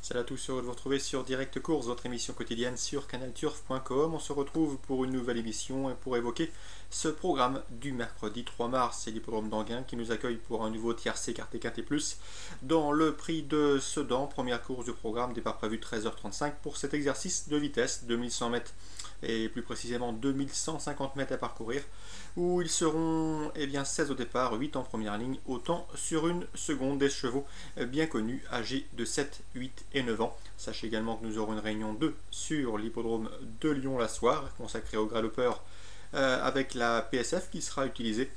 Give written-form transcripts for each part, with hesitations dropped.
Salut à tous, heureux de vous retrouver sur Direct Course, votre émission quotidienne sur canalturf.com. On se retrouve pour une nouvelle émission et pour évoquer ce programme du mercredi 3 mars. C'est l'hippodrome d'Anguin qui nous accueille pour un nouveau tiercé écarté quinté plus dans le prix de Sedan. Première course du programme, départ prévu 13h35 pour cet exercice de vitesse, 2100 mètres et plus précisément 2150 mètres à parcourir, où ils seront 16 au départ, 8 en première ligne, autant sur une seconde des chevaux bien connus, âgés de 7, 8 et 9 ans. Sachez également que nous aurons une réunion 2 sur l'hippodrome de Lyon-la-Soir, consacrée aux galopeurs avec la PSF qui sera utilisée.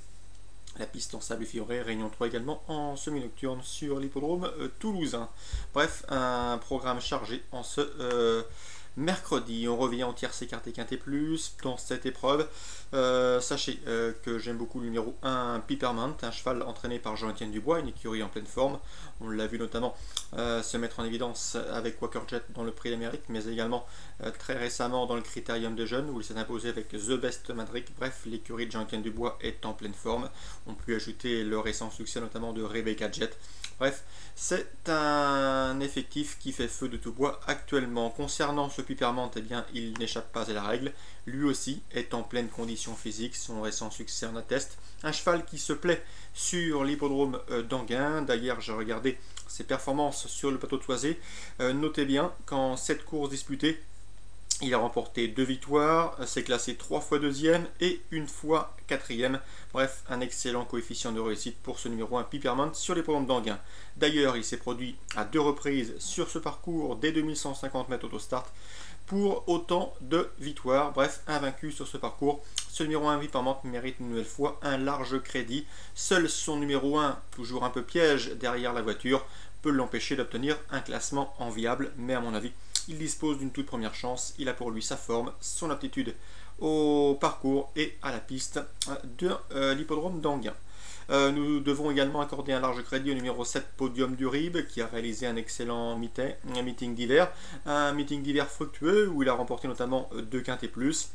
La piste en sable fioré, réunion 3 également en semi-nocturne sur l'hippodrome toulousain. Bref, un programme chargé en ce mercredi. On revient en tiercé écarté quinté plus dans cette épreuve. Sachez que j'aime beaucoup le numéro 1 Peppermint, un cheval entraîné par Jean-Étienne Dubois, une écurie en pleine forme. On l'a vu notamment se mettre en évidence avec Walker Jet dans le Prix d'Amérique, mais également très récemment dans le Critérium des Jeunes où il s'est imposé avec The Best Madrid. Bref, l'écurie de Jean-Étienne Dubois est en pleine forme. On peut ajouter le récent succès notamment de Rebecca Jet. Bref, c'est un effectif qui fait feu de tout bois actuellement. Concernant ce Peppermint, il n'échappe pas à la règle. Lui aussi est en pleine condition physique, son récent succès en atteste. Un cheval qui se plaît sur l'hippodrome d'Anguin. D'ailleurs, j'ai regardé ses performances sur le plateau de Toisé. Notez bien qu'en 7 courses disputées, il a remporté 2 victoires, s'est classé 3 fois deuxième et 1 fois quatrième. Bref, un excellent coefficient de réussite pour ce numéro 1 Peppermint sur les programmes d'Anguin. D'ailleurs, il s'est produit à 2 reprises sur ce parcours dès 2150 mètres autostart pour autant de victoires. Bref, invaincu sur ce parcours. Ce numéro 1 Peppermint mérite une nouvelle fois un large crédit. Seul son numéro 1, toujours un peu piège derrière la voiture, peut l'empêcher d'obtenir un classement enviable, mais à mon avis, il dispose d'une toute première chance. Il a pour lui sa forme, son aptitude au parcours et à la piste de l'hippodrome d'Anguin. Nous devons également accorder un large crédit au numéro 7 Podium du Rib qui a réalisé un excellent meeting d'hiver. Un meeting d'hiver fructueux où il a remporté notamment 2 quintés plus.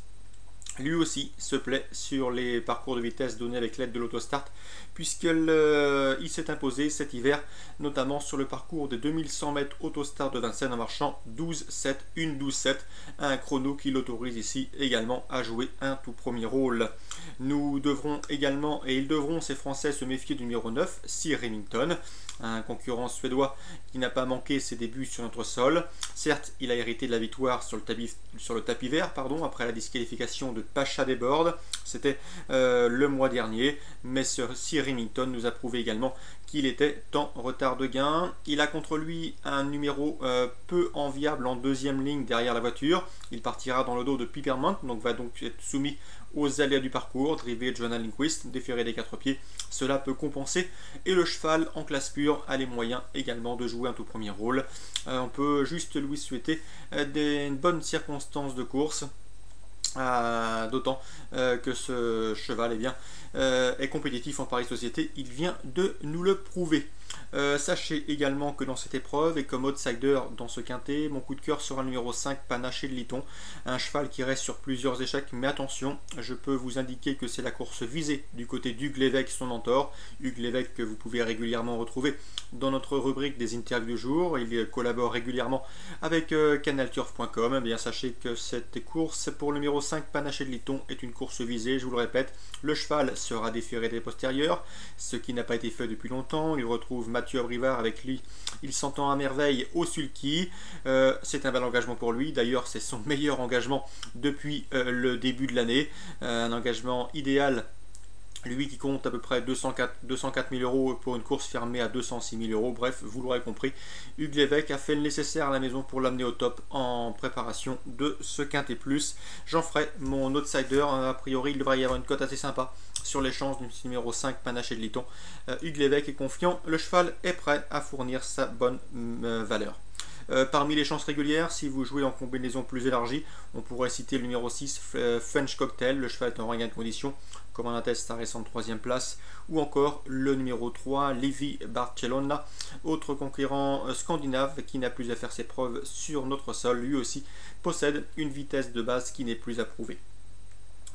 Lui aussi se plaît sur les parcours de vitesse donnés avec l'aide de l'autostart puisqu'il s'est imposé cet hiver notamment sur le parcours des 2100 mètres autostart de Vincennes en marchant 12-7, 1-12-7, un chrono qui l'autorise ici également à jouer un tout premier rôle. Nous devrons également, et ils devront ces Français se méfier du numéro 9, Sir Remington, un concurrent suédois qui n'a pas manqué ses débuts sur notre sol. Certes, il a hérité de la victoire sur le tapis vert après la disqualification de Pacha des Bordes. C'était le mois dernier, mais Sir Remington nous a prouvé également qu'il était en retard de gain. Il a contre lui un numéro peu enviable en deuxième ligne derrière la voiture. Il partira dans le dos de Peppermint, donc va donc être soumis aux aléas du parcours, drivé Jonah Lindquist, déféré des 4 pieds. Cela peut compenser et le cheval en classe pure a les moyens également de jouer un tout premier rôle. On peut juste lui souhaiter des bonnes circonstances de course. D'autant que ce cheval est compétitif en Paris Société, il vient de nous le prouver. Sachez également que dans cette épreuve et comme outsider dans ce quintet, mon coup de cœur sera le numéro 5 Panaché de Liton, un cheval qui reste sur plusieurs échecs, mais attention, je peux vous indiquer que c'est la course visée du côté d'Hugues Lévesque, son mentor. Hugues Lévesque que vous pouvez régulièrement retrouver dans notre rubrique des interviews du jour. Il collabore régulièrement avec canalturf.com. Sachez que cette course pour le numéro 5 Panaché de Liton est une course visée, je vous le répète. Le cheval sera déféré des postérieurs, ce qui n'a pas été fait depuis longtemps. Il retrouve Mathieu Abrivard avec lui. Il s'entend à merveille au sulky. C'est un bel engagement pour lui. D'ailleurs, c'est son meilleur engagement depuis le début de l'année. Un engagement idéal. Lui qui compte à peu près 204 000 euros pour une course fermée à 206 000 euros. Bref, vous l'aurez compris, Hugues Lévesque a fait le nécessaire à la maison pour l'amener au top en préparation de ce quintet plus. J'en ferai mon outsider. A priori, il devrait y avoir une cote assez sympa sur les chances du numéro 5 Panaché de Liton. Hugues Lévesque est confiant. Le cheval est prêt à fournir sa bonne valeur. Parmi les chances régulières, si vous jouez en combinaison plus élargie, on pourrait citer le numéro 6 French Cocktail. Le cheval est en regain de condition, comme en atteste sa récente 3e place, ou encore le numéro 3 Levi Barcelona, autre concurrent scandinave qui n'a plus à faire ses preuves sur notre sol. Lui aussi possède une vitesse de base qui n'est plus approuvée.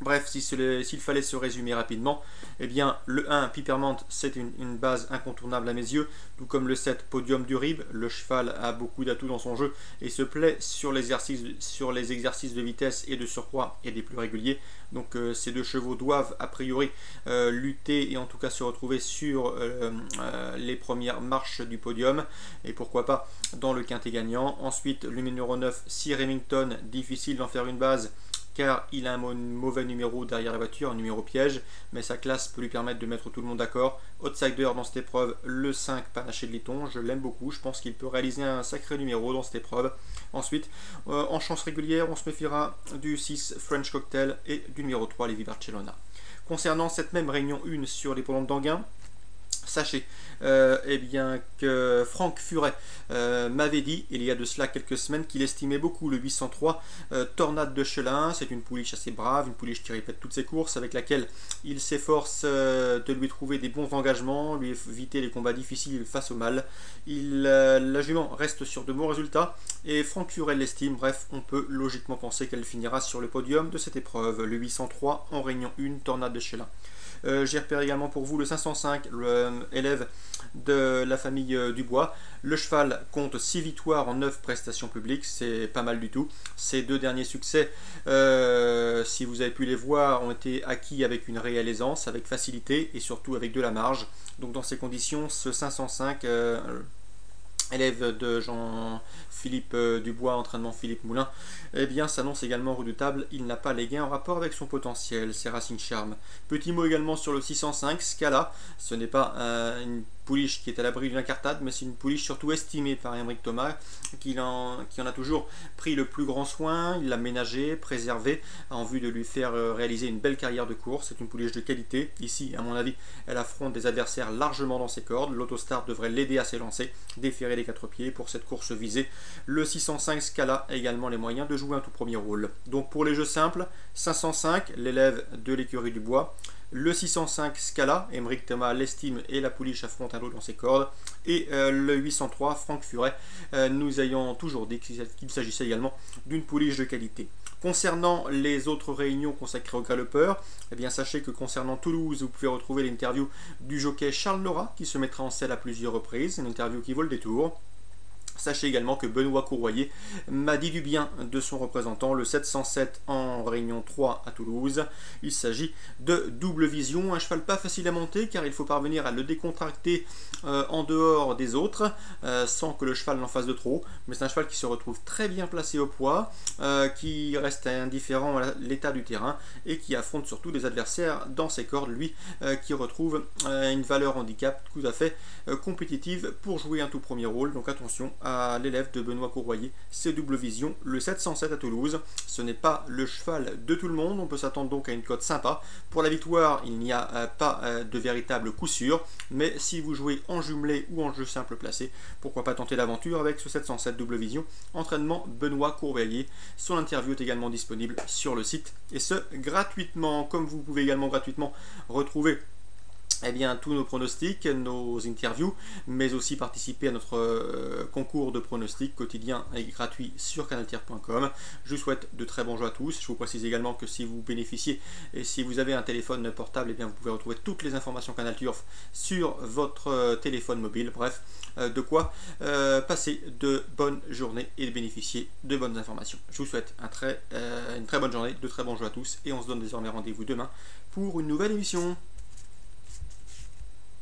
Bref, s'il fallait se résumer rapidement, eh bien le 1, Peppermint, c'est une base incontournable à mes yeux, tout comme le 7, Podium du Rib. Le cheval a beaucoup d'atouts dans son jeu et se plaît sur les exercices de vitesse et de surcroît et des plus réguliers. Donc ces deux chevaux doivent a priori lutter et en tout cas se retrouver sur les premières marches du podium et pourquoi pas dans le quintet gagnant. Ensuite, le numéro 9, Sir Remington, difficile d'en faire une base car il a un mauvais numéro derrière la voiture, un numéro piège, mais sa classe peut lui permettre de mettre tout le monde d'accord. Outsider dans cette épreuve, le 5, Panaché de Liton, je l'aime beaucoup, je pense qu'il peut réaliser un sacré numéro dans cette épreuve. Ensuite, en chance régulière, on se méfiera du 6, French Cocktail, et du numéro 3, Levi Barcellona. Concernant cette même réunion 1 sur les polombes d'Anguin, sachez eh bien que Franck Furet m'avait dit il y a de cela quelques semaines qu'il estimait beaucoup le 803 Tornade de Chelin. C'est une pouliche assez brave, une pouliche qui répète toutes ses courses, avec laquelle il s'efforce de lui trouver des bons engagements, lui éviter les combats difficiles face au mal. La jument reste sur de bons résultats et Franck Furet l'estime. Bref, on peut logiquement penser qu'elle finira sur le podium de cette épreuve, le 803 en réunion 1 Tornade de Chelin. J'ai repéré également pour vous le 505, élève de la famille Dubois. Le cheval compte 6 victoires en 9 prestations publiques, c'est pas mal du tout. Ses 2 derniers succès, si vous avez pu les voir, ont été acquis avec une réelle aisance, avec facilité et surtout avec de la marge. Donc dans ces conditions, ce 505... élève de Jean-Philippe Dubois, entraînement Philippe Moulin, eh bien s'annonce également redoutable. Il n'a pas les gains en rapport avec son potentiel, c'est Racing Charm. Petit mot également sur le 605, Scala. Ce n'est pas une pouliche qui est à l'abri d'une incartade, mais c'est une pouliche surtout estimée par Émeric Thomas, qui en a toujours pris le plus grand soin. Il l'a ménagée, préservée, en vue de lui faire réaliser une belle carrière de course. C'est une pouliche de qualité. Ici, à mon avis, elle affronte des adversaires largement dans ses cordes. L'autostart devrait l'aider à s'élancer, déférer les 4 pieds pour cette course visée. Le 605 Scala a également les moyens de jouer un tout premier rôle. Donc pour les jeux simples, 505, l'élève de l'écurie du Bois. Le 605 Scala, Émeric Thomas l'estime et la pouliche affronte un lot dans ses cordes. Et le 803 Franck Furet, nous ayons toujours dit qu'il s'agissait également d'une pouliche de qualité. Concernant les autres réunions consacrées aux galopeurs, eh bien sachez que concernant Toulouse, vous pouvez retrouver l'interview du jockey Charles Nora qui se mettra en selle à plusieurs reprises, une interview qui vaut le détour. Sachez également que Benoît Courroyer m'a dit du bien de son représentant, le 707 en réunion 3 à Toulouse. Il s'agit de Double Vision, un cheval pas facile à monter car il faut parvenir à le décontracter en dehors des autres sans que le cheval n'en fasse de trop. Mais c'est un cheval qui se retrouve très bien placé au poids, qui reste indifférent à l'état du terrain et qui affronte surtout des adversaires dans ses cordes, lui qui retrouve une valeur handicap tout à fait compétitive pour jouer un tout premier rôle. Donc attention à l'élève de Benoît Courroyer, c'est Double Vision, le 707 à Toulouse. Ce n'est pas le cheval de tout le monde, on peut s'attendre donc à une cote sympa. Pour la victoire, il n'y a pas de véritable coup sûr, mais si vous jouez en jumelé ou en jeu simple placé, pourquoi pas tenter l'aventure avec ce 707 Double Vision, entraînement Benoît Courroyer. Son interview est également disponible sur le site, et ce gratuitement, comme vous pouvez également gratuitement retrouver eh bien, tous nos pronostics, nos interviews, mais aussi participer à notre concours de pronostics quotidien et gratuit sur canaltier.com. Je vous souhaite de très bons jeux à tous. Je vous précise également que si vous bénéficiez et si vous avez un téléphone portable, eh bien, vous pouvez retrouver toutes les informations Canal Turf sur votre téléphone mobile. Bref, de quoi passer de bonnes journées et de bénéficier de bonnes informations. Je vous souhaite une très bonne journée, de très bons jeux à tous et on se donne désormais rendez-vous demain pour une nouvelle émission.